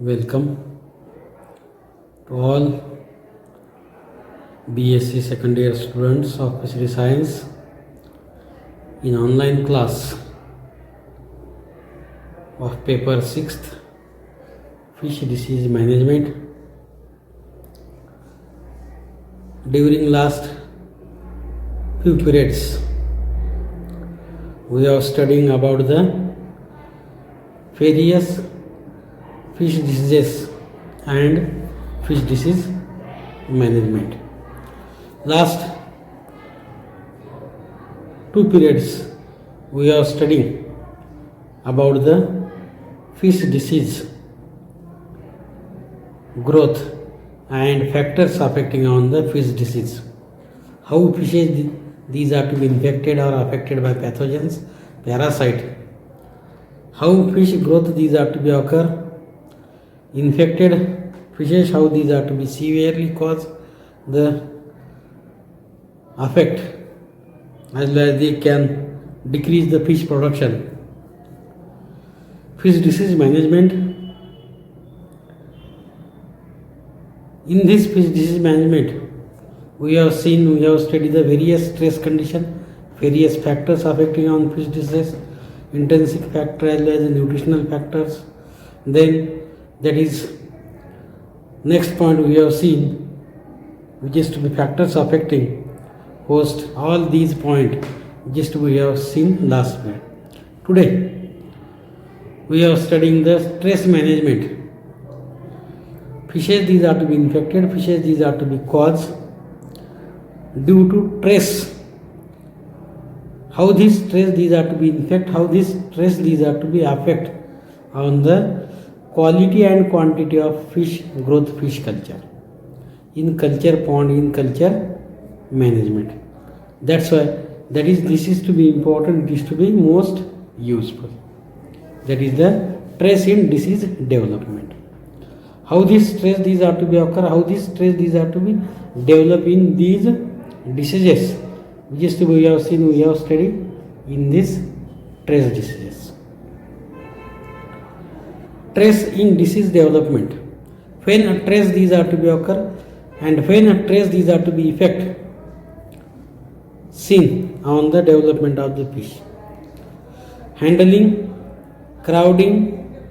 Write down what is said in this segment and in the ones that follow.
Welcome to all B.Sc. second year students of Fishery Science in online class of paper 6th Fish Disease Management. During last few periods we are studying about the various fish diseases and fish disease management. Last two periods we are studying about the fish disease growth and factors affecting on the fish disease. How fishes these are to be infected or affected by pathogens, parasite. How fish growth these are to be occur. Infected fishes, how these are to be severely cause the effect, as well as they can decrease the fish production. Fish disease management. In this fish disease management, we have studied the various stress condition, various factors affecting on fish disease, intrinsic factor as well as nutritional factors. Then that is next point we have seen, which is to be factors affecting host. All these points just we have seen last week. Today we are studying the stress management. Fishes these are to be infected, fishes these are to be caused due to stress. How this stress these are to be infect, how this stress these are to be affect on the quality and quantity of fish growth, fish culture, in culture pond, in culture management. That's why this is to be important, it is to be most useful. That is the stress in disease development. How this stress these are to be occur, how this stress these are to be develop in these diseases, which is to be we have seen, we have studied in this stress diseases. Stress in disease development. When a stress these are to be occur and when a stress these are to be effect seen on the development of the fish. Handling, crowding,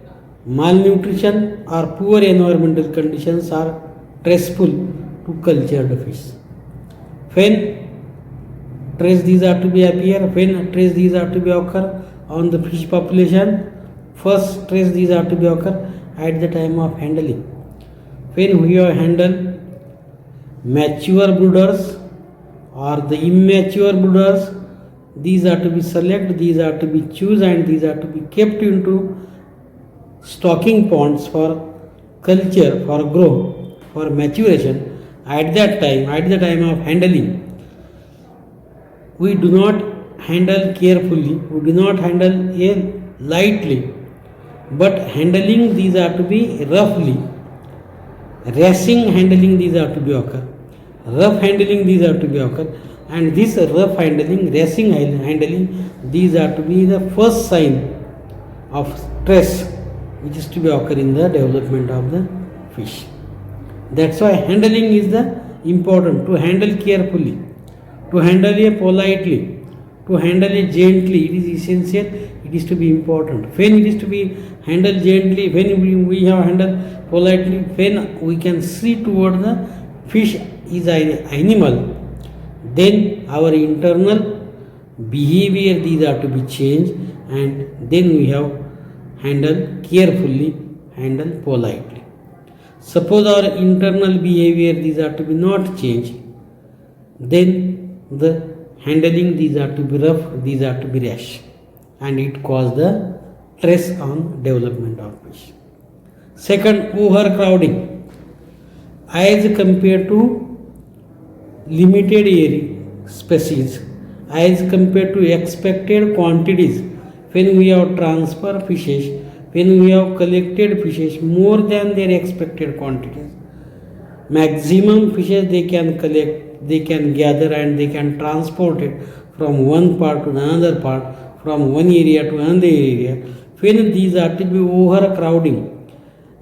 malnutrition or poor environmental conditions are stressful to cultured fish. When stress these are to be appear, when stress these are to be occur on the fish population, first stress these are to be occur at the time of handling. When we handle mature brooders or the immature brooders, these are to be select, these are to be choose and these are to be kept into stocking ponds for culture, for growth, for maturation. At that time, at the time of handling, we do not handle carefully, we do not handle lightly, but handling these are to be roughly. Racing handling these are to be occur, rough handling these are to be occur, and this rough handling, racing handling, these are to be the first sign of stress which is to be occur in the development of the fish. That's why handling is the important, to handle carefully, to handle it politely, to handle it gently. It is essential, it is to be important. When it is to be handled gently, when we have handled politely, when we can see toward the fish is an animal, then our internal behavior these are to be changed, and then we have handled carefully, handled politely. Suppose our internal behavior these are to be not changed, then the handling these are to be rough, these are to be rash, and it cause the stress on development of fish. Second, overcrowding. As compared to limited area species, as compared to expected quantities, when we have transfer fishes, when we have collected fishes more than their expected quantities, maximum fishes they can collect, they can gather and they can transport it from one part to another part, from one area to another area. When these are to be overcrowding,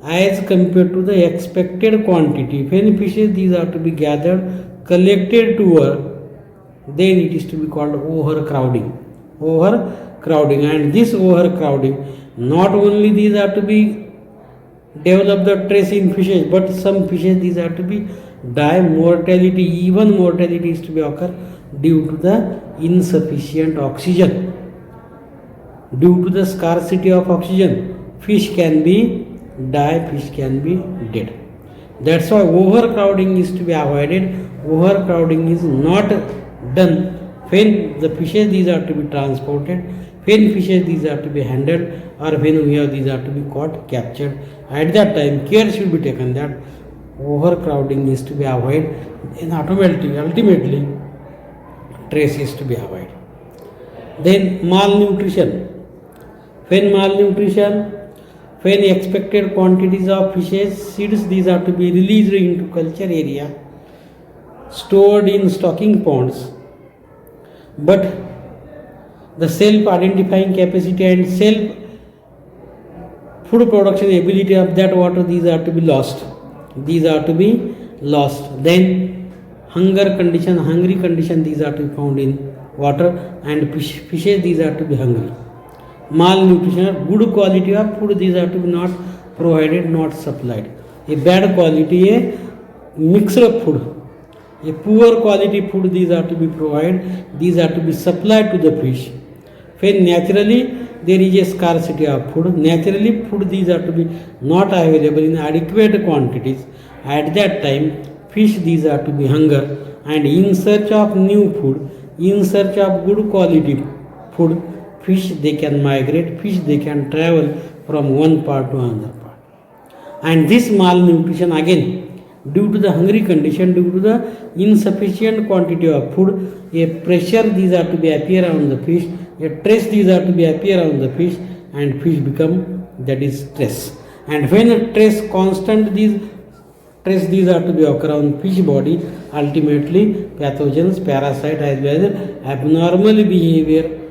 as compared to the expected quantity. When fishes these are to be gathered, collected to then it is to be called overcrowding. Overcrowding, and this overcrowding, not only these are to be develop the stress in fishes, but some fishes these are to be die mortality, even mortality is to be occur due to the insufficient oxygen. Due to the scarcity of oxygen, fish can be die, fish can be dead. That's why overcrowding is to be avoided. Overcrowding is not done when the fishes these are to be transported, when fishes these are to be handled, or when we have these are to be caught, captured. At that time, care should be taken that overcrowding is to be avoided, and ultimately trace is to be avoided. Then malnutrition. When expected quantities of fishes, seeds these are to be released into culture area, stored in stocking ponds, but the self-identifying capacity and self-food production ability of that water, these are to be lost. Then hungry condition, these are to be found in water, and fishes, these are to be hungry. Malnutrition, good quality of food, these are to be not provided, not supplied. A bad quality, a mixed up food. A poor quality food, these are to be provided, these are to be supplied to the fish. When naturally there is a scarcity of food, naturally food these are to be not available in adequate quantities. At that time, fish these are to be hunger, and in search of new food, in search of good quality food, fish they can migrate, fish they can travel from one part to another part. And this malnutrition again, due to the hungry condition, due to the insufficient quantity of food, a pressure these are to be appear on the fish, a stress these are to be appear on the fish, and fish become, that is stress. And when stress constant, these stress these are to be occur on fish body, ultimately pathogens, parasite as well as abnormal behavior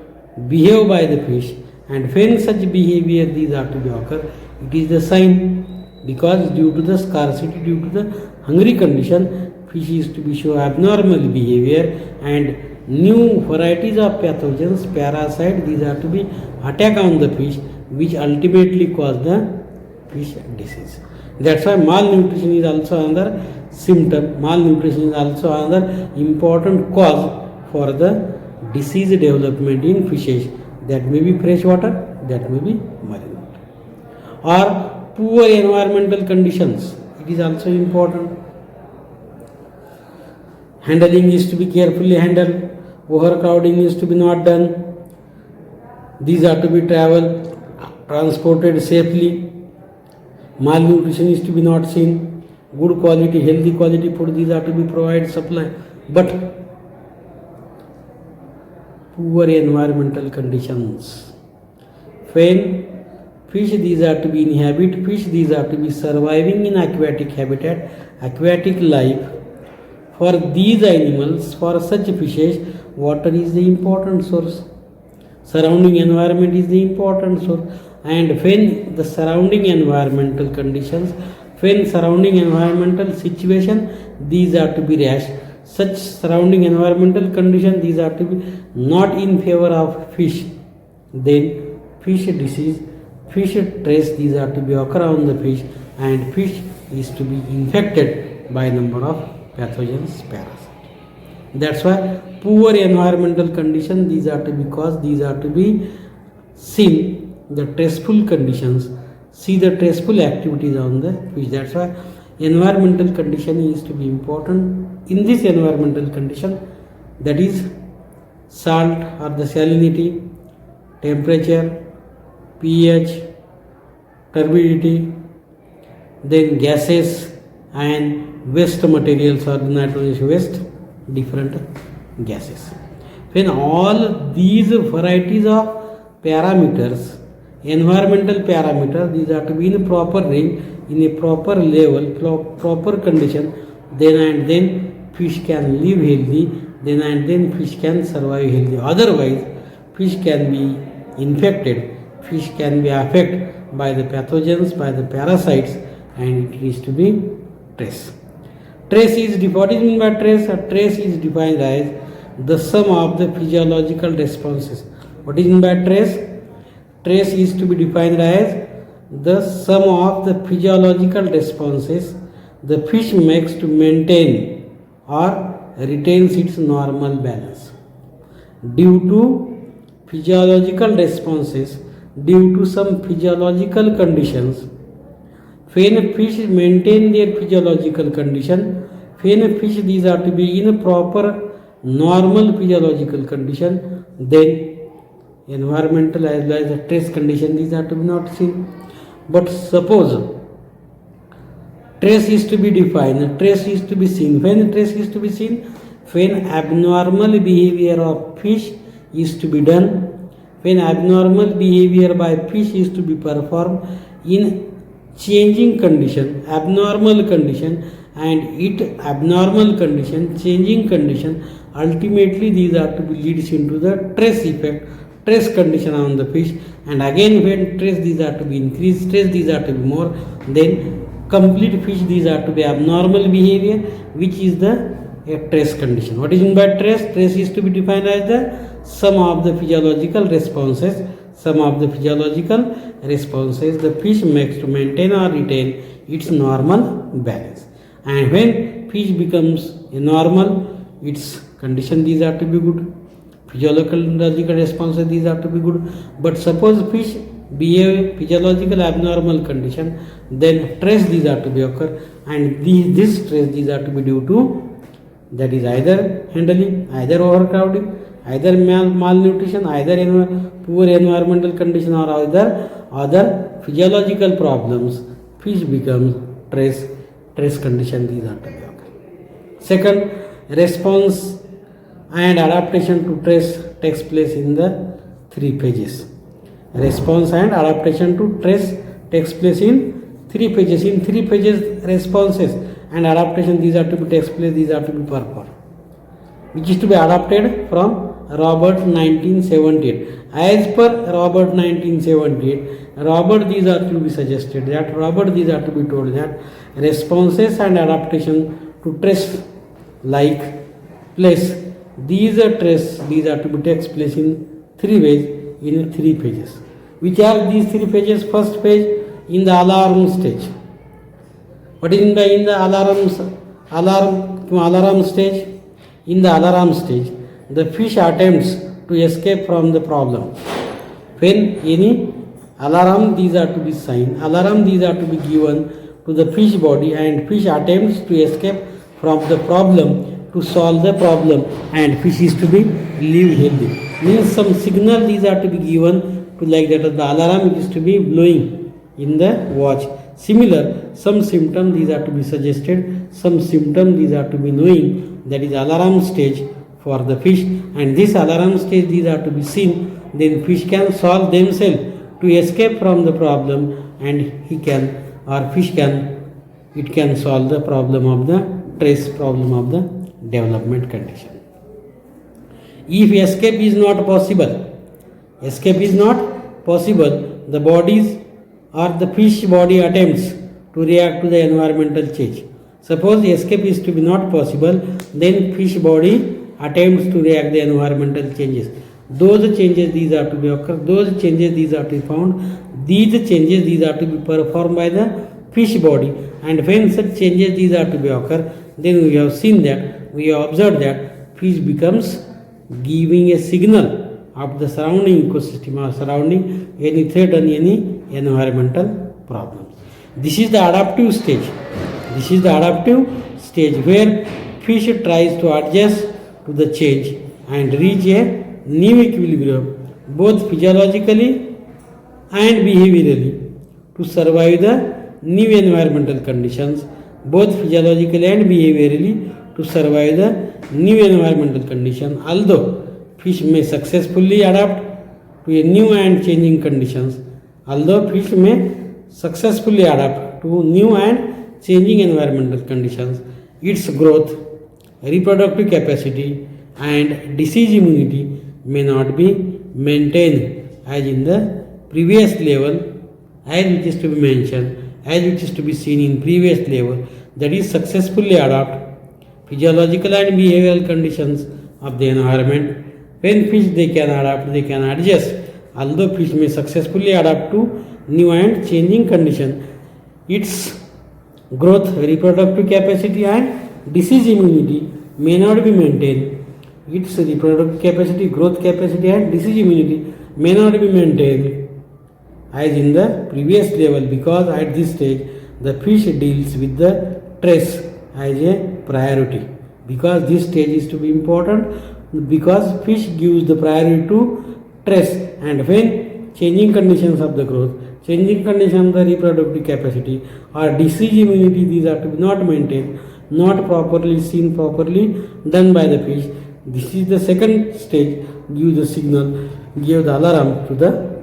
behave by the fish. And when such behavior these are to be occur, it is the sign, because due to the scarcity, due to the hungry condition, fish is to be show abnormal behavior, and new varieties of pathogens, parasite, these are to be attack on the fish, which ultimately cause the fish disease. That's why malnutrition is also another symptom. Malnutrition is also another important cause for the disease development in fishes. That may be freshwater, that may be marine water. Or poor environmental conditions, it is also important. Handling is to be carefully handled, overcrowding is to be not done, these are to be transported safely, malnutrition is to be not seen, good quality, healthy quality food, these are to be provided, supply. But poor environmental conditions, when fish these are to be inhabit, fish these are to be surviving in aquatic habitat, aquatic life. For these animals, for such fishes, water is the important source, surrounding environment is the important source. And when the surrounding environmental conditions, when surrounding environmental situation, these are to be rash, such surrounding environmental condition, these are to be not in favor of fish, then fish disease, fish stress, these are to be occur on the fish, and fish is to be infected by number of pathogens, parasites. That's why poor environmental condition, these are to be caused, these are to be seen, the stressful conditions, see the stressful activities on the fish. That's why environmental condition is to be important. In this environmental condition, that is salt or the salinity, temperature, pH, turbidity, then gases and waste materials or nitrogenous waste, different gases. When all these varieties of parameters, environmental parameters, these are to be in a proper range, in a proper level, proper condition, then fish can live healthy, then fish can survive healthy. Otherwise, fish can be infected, fish can be affected by the pathogens, by the parasites, and it is to be trace. Trace is what is meant by trace? A trace is defined as the sum of the physiological responses. What is meant by trace? Trace is to be defined as the sum of the physiological responses the fish makes to maintain or retains its normal balance. Due to physiological responses, due to some physiological conditions, when fish maintain their physiological condition, when fish these are to be in a proper normal physiological condition, then environmental as well as the trace condition these are to be not seen. But suppose trace is to be defined, trace is to be seen. When trace is to be seen? When abnormal behavior of fish is to be done, when abnormal behavior by fish is to be performed in changing condition, abnormal condition, and it abnormal condition, changing condition, ultimately these are to be leads into the trace effect, trace condition on the fish, and again when trace these are to be increased, trace these are to be more, then complete fish these are to be abnormal behavior, which is the trace condition. What is meant by trace? Trace is to be defined as the sum of the physiological responses, sum of the physiological responses the fish makes to maintain or retain its normal balance. And when fish becomes normal, its condition these are to be good, physiological responses these are to be good. But suppose fish behave physiological abnormal condition, then trace these are to be occur, and this trace these are to be due to, that is either handling, either overcrowding, either malnutrition, either poor environmental condition, or other physiological problems. Fish becomes trace condition these are to be occur. Second, response and adaptation to trace takes place in the 3 phases. Response and adaptation to trace takes place in 3 phases. In 3 phases, responses and adaptation these are to be takes place, these are to be performed, which is to be adapted from Robert 1978. As per Robert 1978, Robert these are to be suggested that Robert these are to be told that responses and adaptation to trace like place, these are to be takes place in 3 ways, in 3 phases. Which are these 3 phases? First phase, in the alarm stage. What is in the alarm stage? In the alarm stage, the fish attempts to escape from the problem. When any alarm these are to be signed, alarm these are to be given to the fish body, and fish attempts to escape from the problem, to solve the problem, and fish is to be live healthy. Means some signal these are to be given to, like that the alarm is to be blowing in the watch. Similar, some symptom these are to be suggested, some symptom these are to be knowing, that is alarm stage for the fish, and this alarm stage these are to be seen, then fish can solve themselves to escape from the problem, and it can solve the problem of the trace, problem of the development condition. If escape is not possible, the bodies or the fish body attempts to react to the environmental change. Suppose escape is to be not possible, then fish body attempts to react the environmental changes. Those changes these are to be occur, those changes these are to be found, these changes these are to be performed by the fish body, and when such changes these are to be occur, then we have observed that fish becomes giving a signal of the surrounding ecosystem or surrounding any threat and any environmental problems. This is the adaptive stage. This is the adaptive stage where fish tries to adjust to the change and reach a new equilibrium, both physiologically and behaviorally, to survive the new environmental conditions, both physiologically and behaviorally, to survive the new environmental condition. Although fish may successfully adapt to a new and changing conditions, environmental conditions, its growth, reproductive capacity, and disease immunity may not be maintained as in the previous level as which is to be mentioned, as which is to be seen in previous level, that is successfully adapt physiological and behavioral conditions of the environment. When fish they can adapt, they can adjust. Although fish may successfully adapt to new and changing condition, its growth, reproductive capacity and disease immunity may not be maintained. Its reproductive capacity, growth capacity and disease immunity may not be maintained as in the previous level, because at this stage the fish deals with the stress as a priority, because this stage is to be important, because fish gives the priority to stress. And when changing conditions of the growth, changing conditions of the reproductive capacity or disease immunity, these are to be not maintained, not properly seen, properly done by the fish, this is the second stage, give the signal, give the alarm to the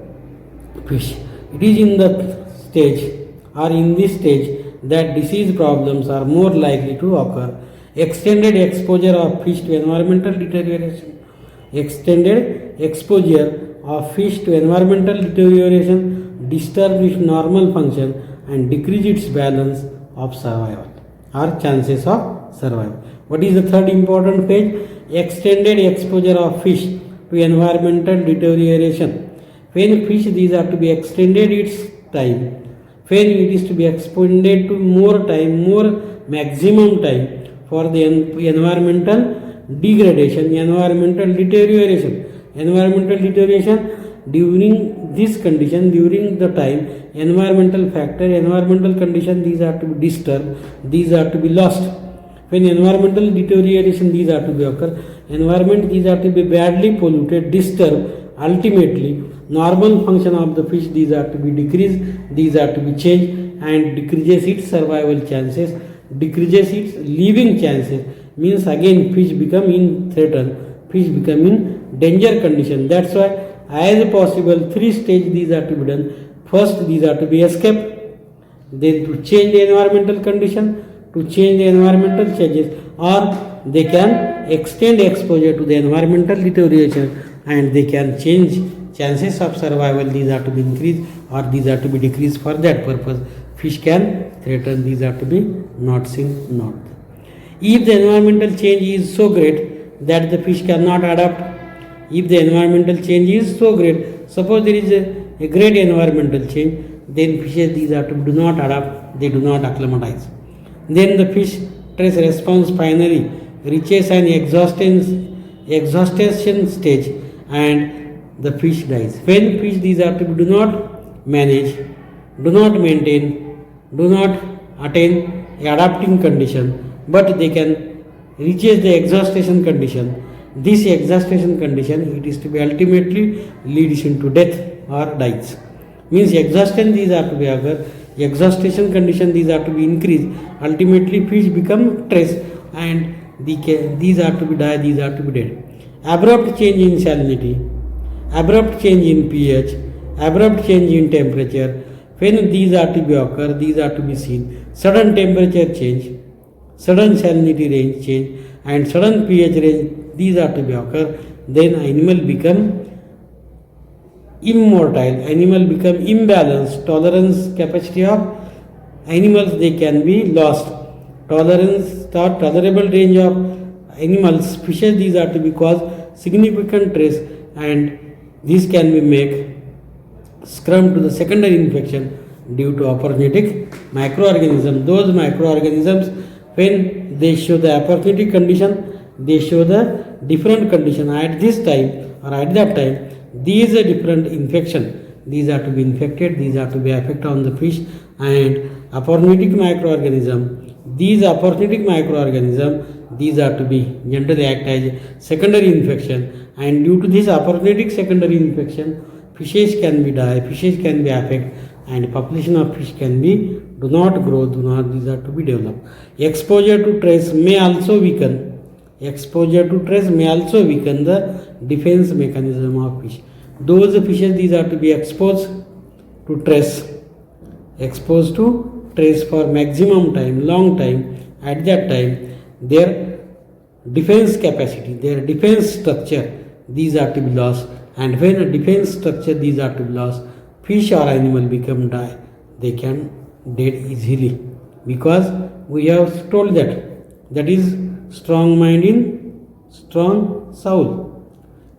fish. It is in the stage or in this stage that disease problems are more likely to occur. Extended exposure of fish to environmental deterioration. Extended exposure of fish to environmental deterioration disturbs its normal function and decrease its balance of survival or chances of survival. What is the third important phase? Extended exposure of fish to environmental deterioration. When fish these are to be extended its time, when it is to be extended to more time, more maximum time for the environmental degradation, environmental deterioration. Environmental deterioration, during this condition, during the time, environmental factor, environmental condition, these are to be disturbed, these are to be lost. When environmental deterioration, these are to be occur, environment, these are to be badly polluted, disturbed, ultimately normal function of the fish, these are to be decreased, these are to be changed, and decreases its survival chances, decreases its living chances, means again fish become in threaten, fish become in danger condition. That's why as possible 3 stages these are to be done. First, these are to be escape, then to change the environmental condition, to change the environmental changes, or they can extend exposure to the environmental deterioration and they can change chances of survival, these are to be increased or these are to be decreased. For that purpose fish can threaten, these are to be not seen, not. If the environmental change is so great that the fish cannot adapt, if the environmental change is so great, suppose there is a great environmental change, then fishes these are to do not adapt, they do not acclimatize. Then the fish stress response finally reaches an exhaustion stage and the fish dies. When fish these are to do not manage, do not maintain, do not attain adapting condition, but they can reaches the exhaustion condition. This exhaustion condition, it is to be ultimately leads into death or dies. Means exhaustion these are to be occur, exhaustion condition these are to be increased, ultimately fish become stressed and these are to be die, these are to be dead. Abrupt change in salinity, abrupt change in pH, abrupt change in temperature, when these are to be occur, these are to be seen. Sudden temperature change, sudden salinity range change and sudden pH range, these are to be occur, then animal become immortal, animal become imbalanced, tolerance capacity of animals they can be lost, tolerance or tolerable range of animals, fishes these are to be cause significant stress and this can be make succumb to the secondary infection due to opportunistic microorganisms. Those microorganisms, when they show the opportunistic condition, they show the different condition at this time or at that time, these are different infection, these are to be infected, these are to be affected on the fish and opportunistic microorganism, these opportunistic microorganism, these are to be generally act as secondary infection and due to this opportunistic secondary infection, fishes can be die, fishes can be affected and population of fish can be do not grow, do not, these are to be developed. Exposure to stress may also weaken, exposure to stress may also weaken the defense mechanism of fish. Those fishes these are to be exposed to stress, exposed to stress for maximum time, long time, at that time their defense capacity, their defense structure, these are to be lost and when a defense structure these are to be lost, fish or animal become die, they can dead easily, because we have told that is strong mind in strong soul.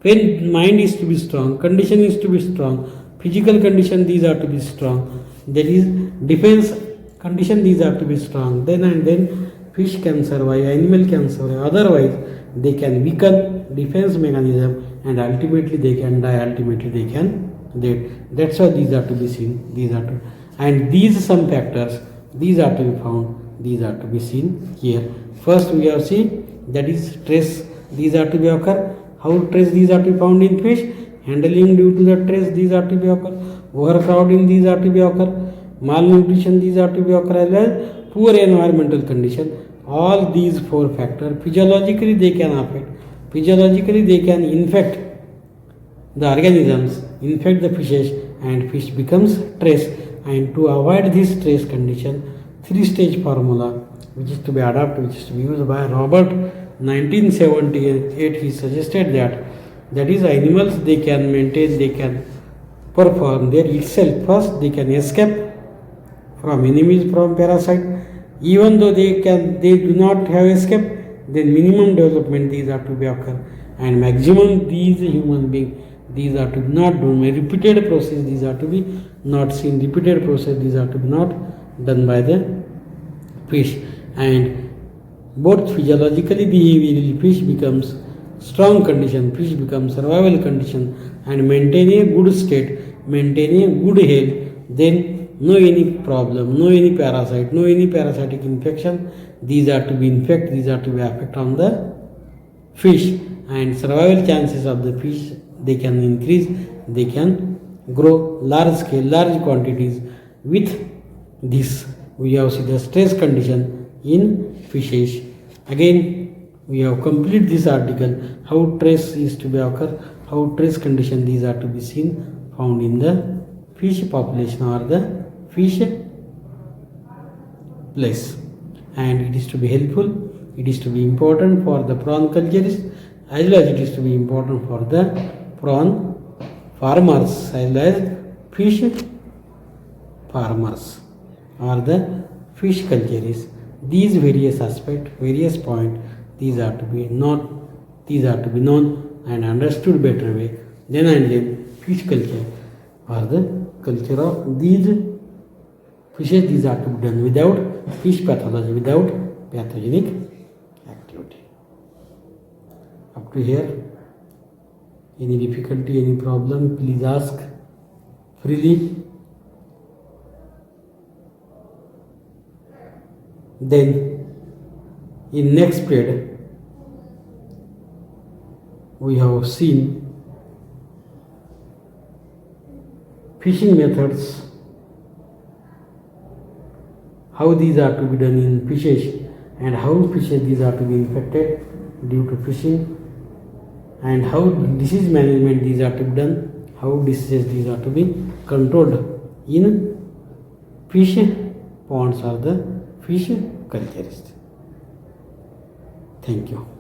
When mind is to be strong, condition is to be strong, physical condition these are to be strong, there is defense condition these are to be strong, then and then fish can survive, animal can survive, otherwise they can weaken defense mechanism and ultimately they can die, ultimately they can dead. That's why these are to be seen, these are to, and these some factors, these are to be found, these are to be seen here. First we have seen that is stress, these are to be occur. How stress these are to be found in fish? Handling due to the stress these are to be occur. Overcrowding these are to be occur. Malnutrition these are to be occur, as well as poor environmental condition. All these four factors physiologically they can affect. Physiologically they can infect the organisms, infect the fishes, and fish becomes stress. And to avoid this stress condition, 3-stage formula which is to be adopted, which is to be used by Robert 1978, he suggested that is animals they can maintain, they can perform their itself. First they can escape from enemies, from parasite. Even though they do not have escape, then minimum development these are to be occur, and maximum these human being these are to be not done. Repeated process these are to be not seen, repeated process these are to be not done by the fish. And both physiologically, behaviorally, fish becomes strong condition, fish becomes survival condition, and maintain a good state, maintain a good health, then no any problem, no any parasite, no any parasitic infection, these are to be infect, these are to be affect on the fish, and survival chances of the fish they can increase, they can grow large scale, large quantities. With this we have seen the stress condition in fishes. Again we have completed this article, how stress is to be occur, how stress condition these are to be seen, found in the fish population or the fish place, and it is to be helpful, it is to be important for the prawn culturists, as well as it is to be important for the prawn farmers, as well as fish farmers or the fish culturists. These various aspects, various points, these are to be known, and understood better way. Then and then fish culture or the culture of these fishes, these are to be done without fish pathology, without pathogenic activity. Up to here, any difficulty, any problem, please ask freely. Then in next period we have seen fishing methods, how these are to be done in fishes, and how fishes these are to be infected due to fishing, and how disease management these are to be done, how diseases these are to be controlled in fish ponds or the fish culturists. Thank you.